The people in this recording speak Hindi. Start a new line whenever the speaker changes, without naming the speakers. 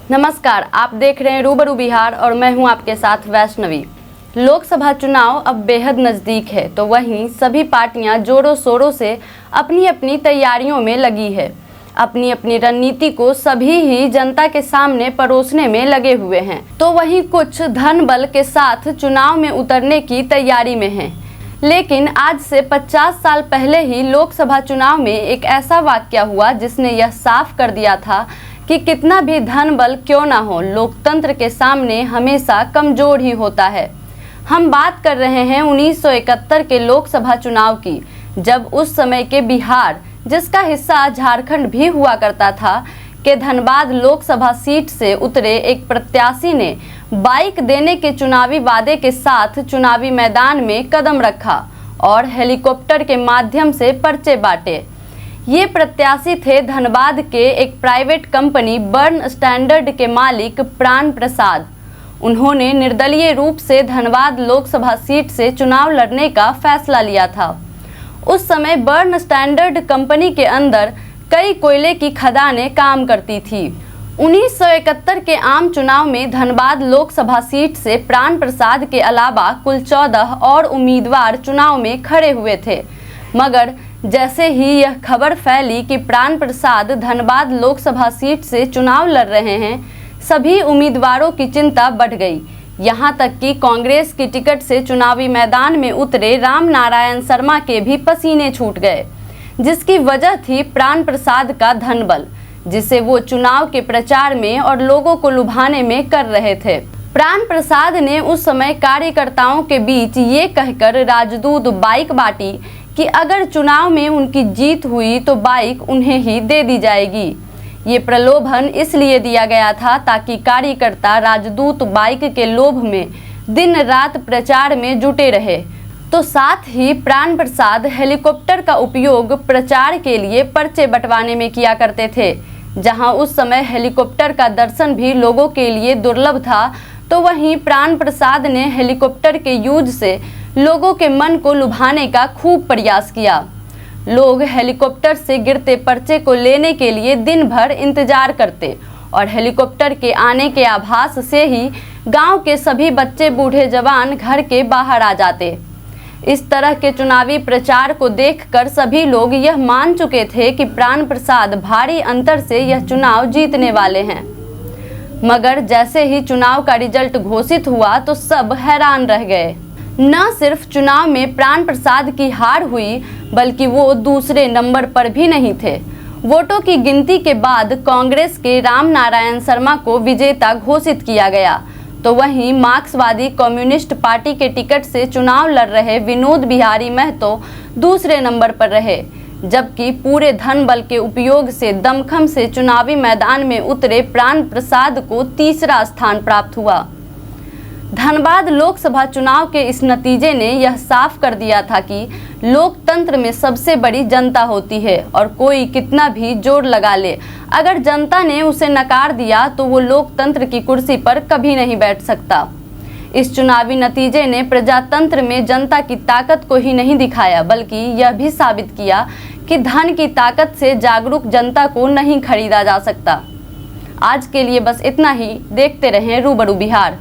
नमस्कार, आप देख रहे हैं रूबरू बिहार और मैं हूं आपके साथ वैष्णवी। लोकसभा चुनाव अब बेहद नज़दीक है, तो वहीं सभी पार्टियां जोरों शोरों से अपनी अपनी तैयारियों में लगी है। अपनी अपनी रणनीति को सभी ही जनता के सामने परोसने में लगे हुए हैं, तो वहीं कुछ धन बल के साथ चुनाव में उतरने की तैयारी में हैं। लेकिन आज से 50 साल पहले ही लोकसभा चुनाव में एक ऐसा वाकया हुआ जिसने यह साफ कर दिया था कि कितना भी धन बल क्यों ना हो, लोकतंत्र के सामने हमेशा कमजोर ही होता है। हम बात कर रहे हैं 1971 के लोकसभा चुनाव की, जब उस समय के बिहार, जिसका हिस्सा झारखंड भी हुआ करता था, के धनबाद लोकसभा सीट से उतरे एक प्रत्याशी ने बाइक देने के चुनावी वादे के साथ चुनावी मैदान में कदम रखा और हेलीकॉप्टर के माध्यम से पर्चे बांटे। ये प्रत्याशी थे धनबाद के एक प्राइवेट कंपनी बर्न स्टैंडर्ड के मालिक प्राण प्रसाद। उन्होंने निर्दलीय रूप से धनबाद लोकसभा सीट से चुनाव लड़ने का फैसला लिया था। उस समय बर्न स्टैंडर्ड कंपनी के अंदर कई कोयले की खदानें काम करती थी। 1971 के आम चुनाव में धनबाद लोकसभा सीट से प्राण प्रसाद के अलावा कुल 14 और उम्मीदवार चुनाव में खड़े हुए थे, मगर जैसे ही यह खबर फैली कि प्राण प्रसाद धनबाद लोकसभा सीट से चुनाव लड़ रहे हैं, सभी उम्मीदवारों की चिंता बढ़ गई। यहाँ तक कि कांग्रेस की टिकट से चुनावी मैदान में उतरे राम नारायण शर्मा के भी पसीने छूट गए, जिसकी वजह थी प्राण प्रसाद का धनबल, जिसे वो चुनाव के प्रचार में और लोगों को लुभाने में कर रहे थे। प्राण प्रसाद ने उस समय कार्यकर्ताओं के बीच ये कहकर राजदूत बाइक बांटी कि अगर चुनाव में उनकी जीत हुई तो बाइक उन्हें ही दे दी जाएगी। ये प्रलोभन इसलिए दिया गया था ताकि कार्यकर्ता राजदूत बाइक के लोभ में दिन रात प्रचार में जुटे रहे। तो साथ ही प्राण प्रसाद हेलीकॉप्टर का उपयोग प्रचार के लिए पर्चे बंटवाने में किया करते थे। जहां उस समय हेलीकॉप्टर का दर्शन भी लोगों के लिए दुर्लभ था, तो वहीं प्राण प्रसाद ने हेलीकॉप्टर के यूज से लोगों के मन को लुभाने का खूब प्रयास किया। लोग हेलीकॉप्टर से गिरते पर्चे को लेने के लिए दिन भर इंतजार करते और हेलीकॉप्टर के आने के आभास से ही गांव के सभी बच्चे, बूढ़े, जवान घर के बाहर आ जाते। इस तरह के चुनावी प्रचार को देखकर सभी लोग यह मान चुके थे कि प्राण प्रसाद भारी अंतर से यह चुनाव जीतने वाले हैं। मगर जैसे ही चुनाव का रिजल्ट घोषित हुआ तो सब हैरान रह गए। न सिर्फ चुनाव में प्राण प्रसाद की हार हुई, बल्कि वो दूसरे नंबर पर भी नहीं थे। वोटों की गिनती के बाद कांग्रेस के राम नारायण शर्मा को विजेता घोषित किया गया, तो वहीं मार्क्सवादी कम्युनिस्ट पार्टी के टिकट से चुनाव लड़ रहे विनोद बिहारी महतो दूसरे नंबर पर रहे, जबकि पूरे धन बल के उपयोग से दमखम से चुनावी मैदान में उतरे प्राण प्रसाद को तीसरा स्थान प्राप्त हुआ। धनबाद लोकसभा चुनाव के इस नतीजे ने यह साफ कर दिया था कि लोकतंत्र में सबसे बड़ी जनता होती है और कोई कितना भी जोर लगा ले, अगर जनता ने उसे नकार दिया तो वो लोकतंत्र की कुर्सी पर कभी नहीं बैठ सकता। इस चुनावी नतीजे ने प्रजातंत्र में जनता की ताकत को ही नहीं दिखाया, बल्कि यह भी साबित किया कि धन की ताकत से जागरूक जनता को नहीं खरीदा जा सकता। आज के लिए बस इतना ही। देखते रहें रूबरू बिहार।